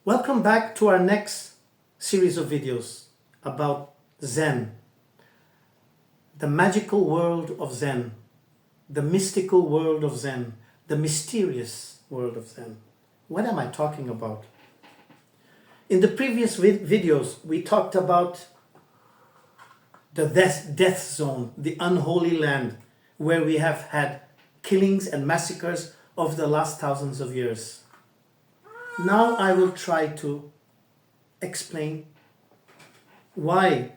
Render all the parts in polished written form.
Welcome back to our next series of videos about Zen, the magical world of Zen, the mystical world of Zen, the mysterious world of Zen. What am I talking about? In the previous videos, we talked about the death zone, the unholy land, where we have had killings and massacres over the last thousands of years. Now I will try to explain why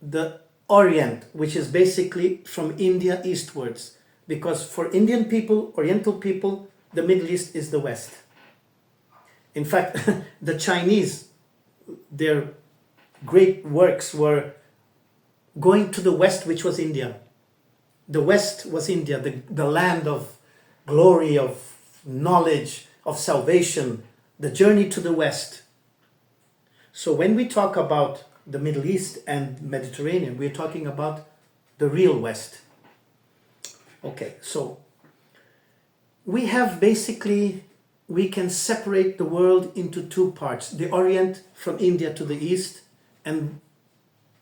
the Orient, which is basically from India eastwards, because for Indian people, Oriental people, the Middle East is the West. In fact, the Chinese, their great works were going to the West, which was India. The West was India, the land of glory, of knowledge, of salvation, the journey to the West. So when we talk about the Middle East and Mediterranean, we're talking about the real West. Okay, so we have basically, we can separate the world into two parts. The Orient from India to the East, and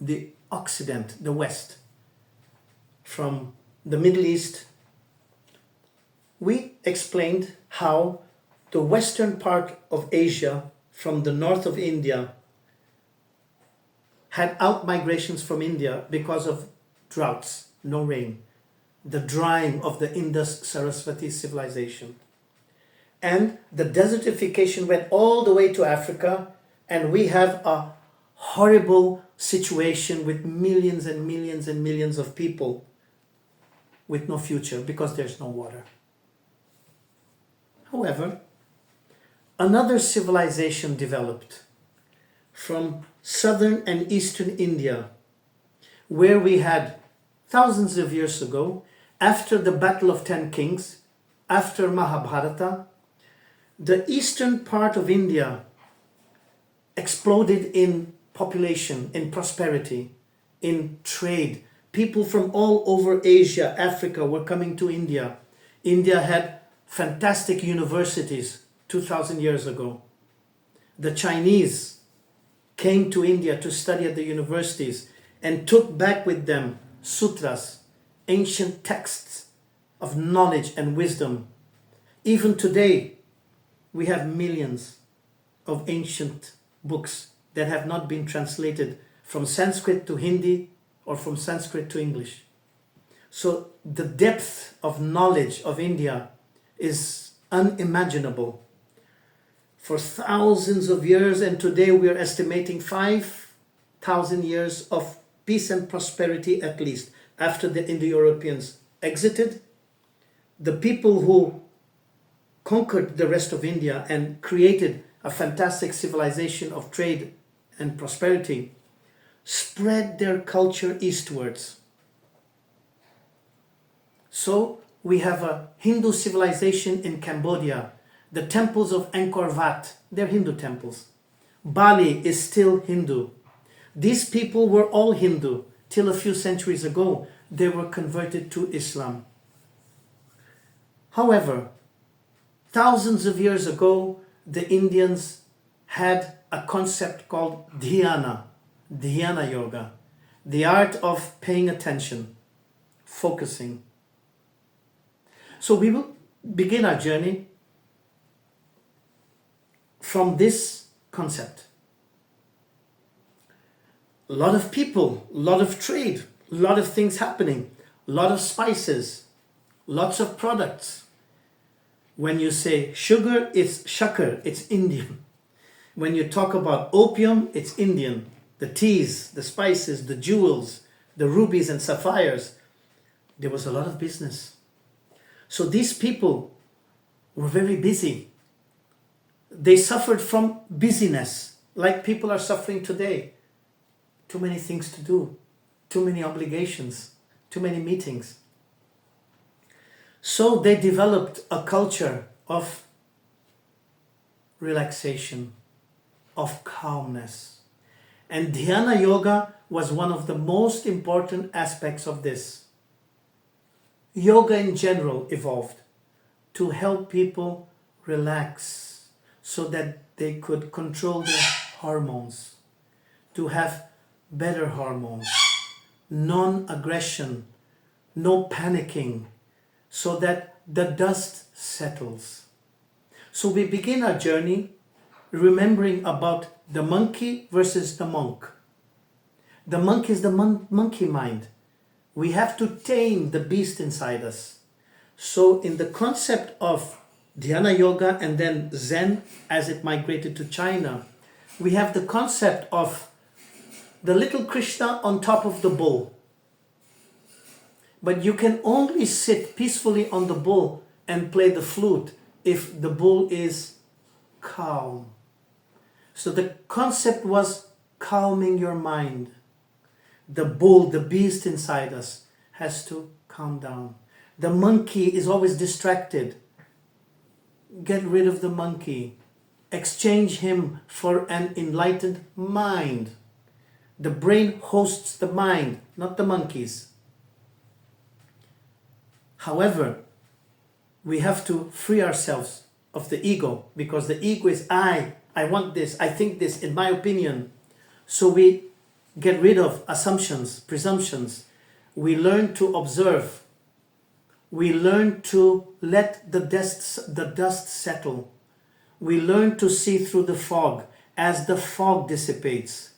the Occident, the West, from the Middle East. We explained how the western part of Asia, from the north of India, had out-migrations from India because of droughts, no rain, the drying of the Indus-Saraswati civilization. And the desertification went all the way to Africa, and we have a horrible situation with millions and millions and millions of people with no future because there's no water. However, another civilization developed from southern and eastern India, where we had thousands of years ago, after the Battle of 10 Kings, after Mahabharata, the eastern part of India exploded in population, in prosperity, in trade. People from all over Asia, Africa were coming to India. India had fantastic universities 2,000 years ago. The Chinese came to India to study at the universities and took back with them sutras, ancient texts of knowledge and wisdom. Even today, we have millions of ancient books that have not been translated from Sanskrit to Hindi or from Sanskrit to English. So the depth of knowledge of India is unimaginable. For thousands of years, and today we are estimating 5,000 years of peace and prosperity at least. After the Indo-Europeans exited, the people who conquered the rest of India and created a fantastic civilization of trade and prosperity spread their culture eastwards. So we have a Hindu civilization in Cambodia. The temples of Angkor Wat, they're Hindu temples. Bali is still Hindu. These people were all Hindu till a few centuries ago. They were converted to Islam. However, thousands of years ago, the Indians had a concept called dhyana yoga, the art of paying attention, focusing. So we will begin our journey from this concept. A lot of people, a lot of trade, a lot of things happening, a lot of spices, lots of products. When you say sugar, it's shakar, it's Indian. When you talk about opium, it's Indian. The teas, the spices, the jewels, the rubies and sapphires. There was a lot of business. So these people were very busy. They suffered from busyness, like people are suffering today. Too many things to do, too many obligations, too many meetings. So they developed a culture of relaxation, of calmness. And dhyana yoga was one of the most important aspects of this. Yoga in general evolved to help people relax so that they could control their hormones, to have better hormones, non-aggression, no panicking, so that the dust settles. So we begin our journey remembering about the monkey versus the monk. The monk is the monkey mind. We have to tame the beast inside us. So in the concept of Dhyana Yoga and then Zen as it migrated to China, we have the concept of the little Krishna on top of the bull. But you can only sit peacefully on the bull and play the flute if the bull is calm. So the concept was calming your mind. The bull, the beast inside us, has to calm down. The monkey is always distracted. Get rid of the monkey. Exchange him for an enlightened mind. The brain hosts the mind, not the monkeys. However, we have to free ourselves of the ego, because the ego is I want this, I think this, in my opinion. So we get rid of assumptions, presumptions. We learn to observe. We learn to let the dust settle. We learn to see through the fog as the fog dissipates.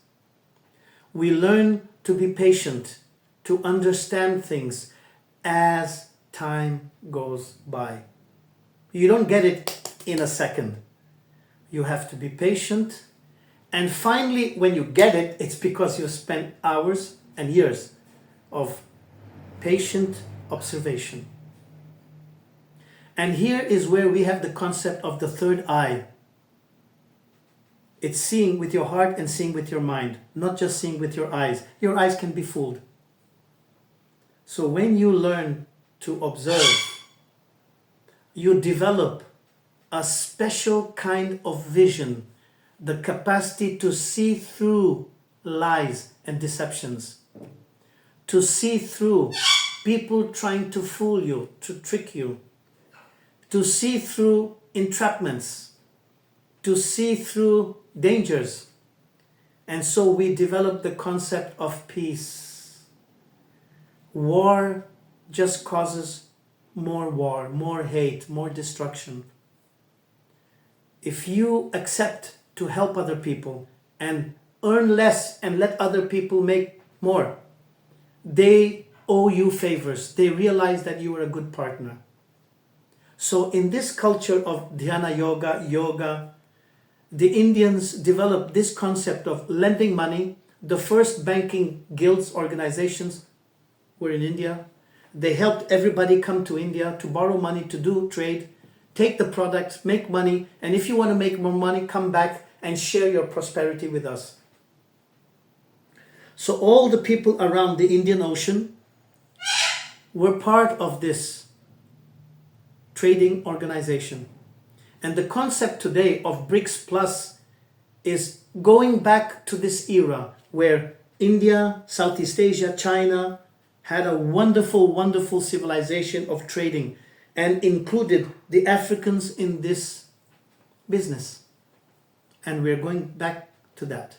We learn to be patient, to understand things as time goes by. You don't get it in a second. You have to be patient. And finally, when you get it, it's because you spent hours and years of patient observation. And here is where we have the concept of the third eye. It's seeing with your heart and seeing with your mind, not just seeing with your eyes. Your eyes can be fooled. So when you learn to observe, you develop a special kind of vision, the capacity to see through lies and deceptions, to see through people trying to fool you, to trick you, to see through entrapments, to see through dangers. And so we develop the concept of peace. War just causes more war, more hate, more destruction. If you accept to help other people and earn less and let other people make more, they owe you favors. They realize that you are a good partner. So in this culture of Dhyana Yoga, the Indians developed this concept of lending money. The first banking guilds, organizations were in India. They helped everybody come to India to borrow money, to do trade, take the products, make money, and if you want to make more money, come back and share your prosperity with us. So all the people around the Indian Ocean were part of this trading organization. And the concept today of BRICS Plus is going back to this era where India, Southeast Asia, China had a wonderful, wonderful civilization of trading and included the Africans in this business. And we're going back to that.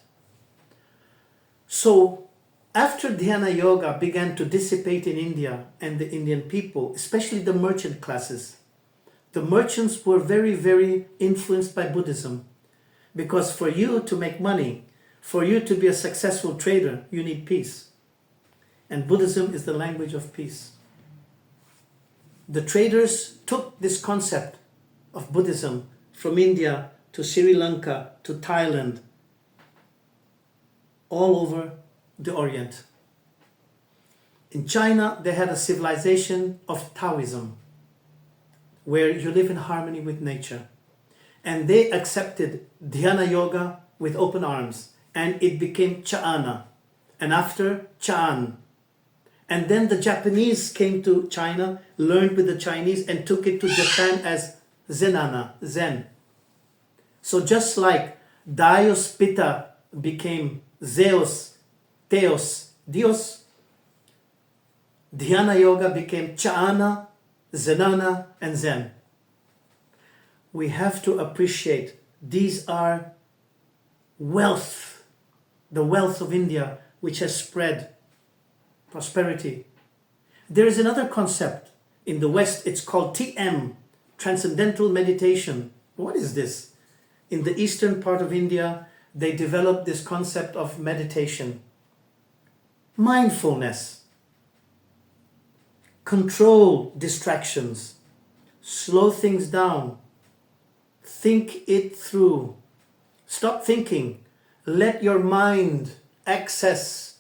So after Dhyana Yoga began to dissipate in India and the Indian people, especially the merchant classes, the merchants were very, very influenced by Buddhism, because for you to make money, for you to be a successful trader, you need peace. And Buddhism is the language of peace. The traders took this concept of Buddhism from India to Sri Lanka to Thailand, all over the Orient. In China, they had a civilization of Taoism, where you live in harmony with nature. And they accepted Dhyana Yoga with open arms, and it became Cha'ana, and after Cha'an. And then the Japanese came to China, learned with the Chinese, and took it to Japan as Zenana, Zen. So just like Dios Pitta became Zeus, Theos, Dios, Dhyana Yoga became Cha'ana, Zenana, and Zen. We have to appreciate These are wealth, the wealth of India, which has spread prosperity. There is another concept in the West, it's called TM, transcendental meditation. What is this? In the eastern part of India, they developed this concept of meditation. Mindfulness. Control distractions. Slow things down. Think it through. Stop thinking. Let your mind access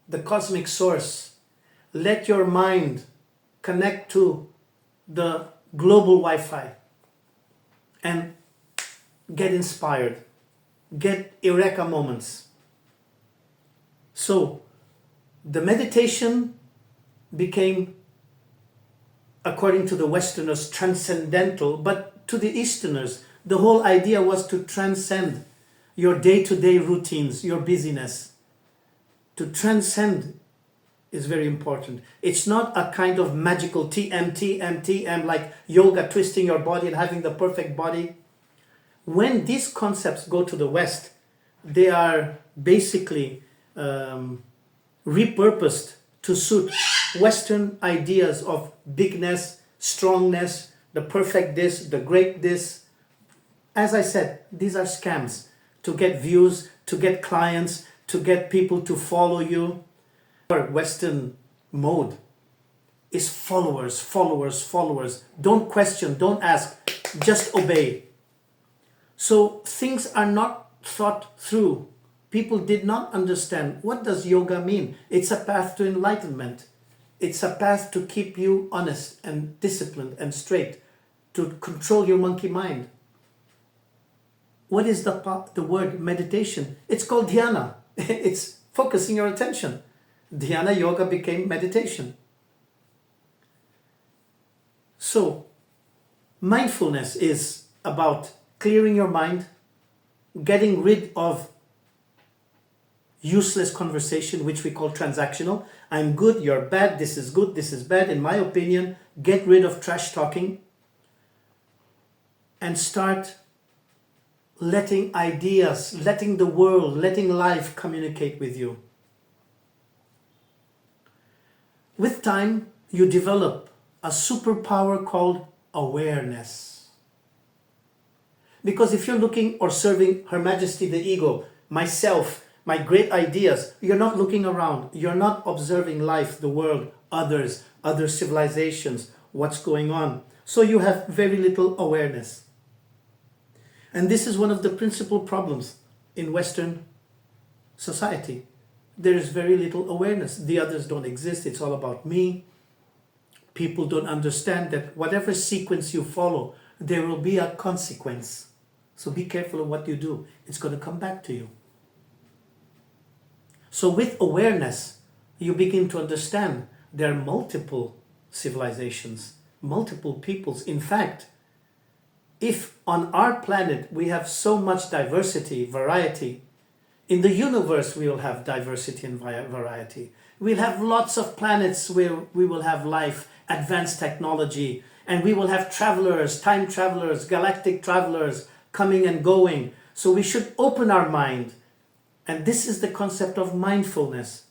the cosmic source. Let your mind connect to the global Wi-Fi and get inspired. Get eureka moments. So the meditation became, according to the Westerners, transcendental, but to the Easterners, the whole idea was to transcend your day-to-day routines, your busyness. To transcend is very important. It's not a kind of magical TM, like yoga, twisting your body and having the perfect body. When these concepts go to the West, they are basically repurposed to suit Western ideas of bigness, strongness, the perfect this, the great this. As I said, these are scams to get views, to get clients, to get people to follow you. Our Western mode is followers, followers, followers. Don't question, don't ask, just obey. So things are not thought through. People did not understand, what does yoga mean? It's a path to enlightenment. It's a path to keep you honest and disciplined and straight, to control your monkey mind. What is the word meditation? It's called dhyana. It's focusing your attention. Dhyana yoga became meditation. So, mindfulness is about clearing your mind, getting rid of useless conversation, which we call transactional. I'm good, you're bad, this is good, this is bad, in my opinion. Get rid of trash talking and start letting ideas, letting the world, letting life communicate with you. With time, you develop a superpower called awareness. Because if you're looking or serving Her Majesty the Ego, myself, my great ideas, you're not looking around. You're not observing life, the world, others, other civilizations, what's going on. So you have very little awareness. And this is one of the principal problems in Western society. There is very little awareness. The others don't exist. It's all about me. People don't understand that whatever sequence you follow, there will be a consequence. So be careful of what you do. It's going to come back to you. So with awareness, you begin to understand there are multiple civilizations, multiple peoples. In fact, if on our planet we have so much diversity, variety, in the universe we will have diversity and variety. We'll have lots of planets where we will have life, advanced technology, and we will have travelers, time travelers, galactic travelers coming and going. So we should open our mind. And this is the concept of mindfulness.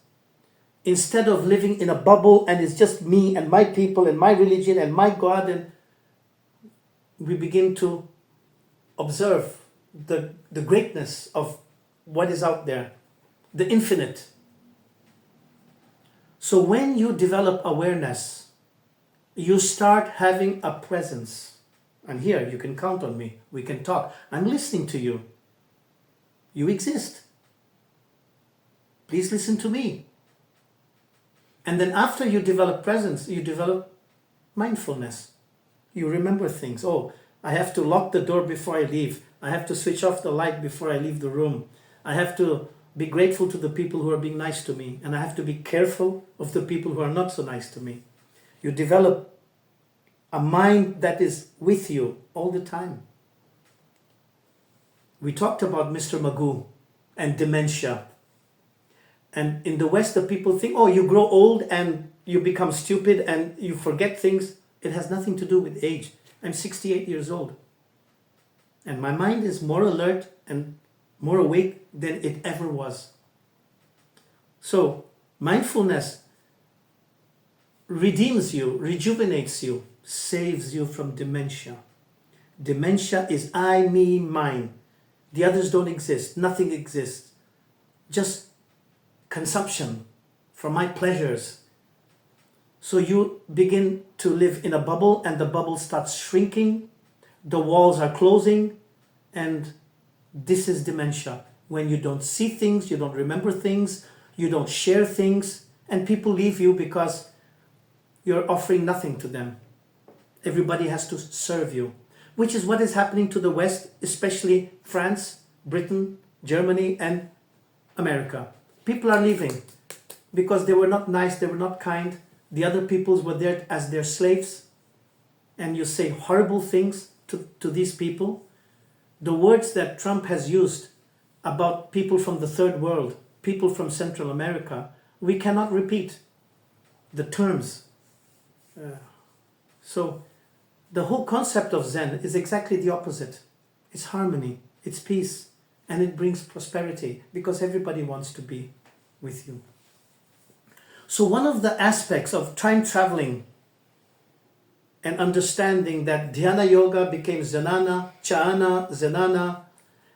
Instead of living in a bubble and it's just me and my people and my religion and my God, and we begin to observe the greatness of what is out there, the infinite. So when you develop awareness, you start having a presence. I'm here, you can count on me, we can talk. I'm listening to you. You exist. Please listen to me. And then after you develop presence, you develop mindfulness. You remember things. Oh, I have to lock the door before I leave. I have to switch off the light before I leave the room. I have to be grateful to the people who are being nice to me. And I have to be careful of the people who are not so nice to me. You develop a mind that is with you all the time. We talked about Mr. Magoo and dementia. And in the West, the people think, oh, you grow old and you become stupid and you forget things. It has nothing to do with age. I'm 68 years old. And my mind is more alert and more awake than it ever was. So mindfulness redeems you, rejuvenates you, saves you from dementia. Dementia is I, me, mine. The others don't exist. Nothing exists. Just consumption for my pleasures. So you begin to live in a bubble, and the bubble starts shrinking. The walls are closing, and this is dementia. When you don't see things, you don't remember things, you don't share things, and people leave you because you're offering nothing to them. Everybody has to serve you, which is what is happening to the West, especially France, Britain, Germany, and America. People are leaving because they were not nice, they were not kind. The other peoples were there as their slaves, and you say horrible things to these people. The words that Trump has used about people from the third world, people from Central America, we cannot repeat the terms. So the whole concept of Zen is exactly the opposite. It's harmony, it's peace, and it brings prosperity because everybody wants to be with you. So one of the aspects of time traveling and understanding that Dhyana Yoga became Zenana, Chana, Zenana,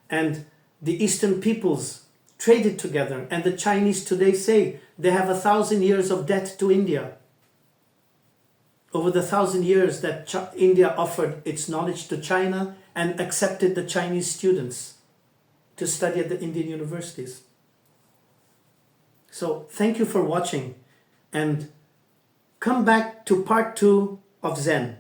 and the Eastern peoples traded together, and the Chinese today say they have 1,000 years of debt to India. Over the 1,000 years that India offered its knowledge to China and accepted the Chinese students to study at the Indian universities. So thank you for watching, and come back to part 2 of Zen.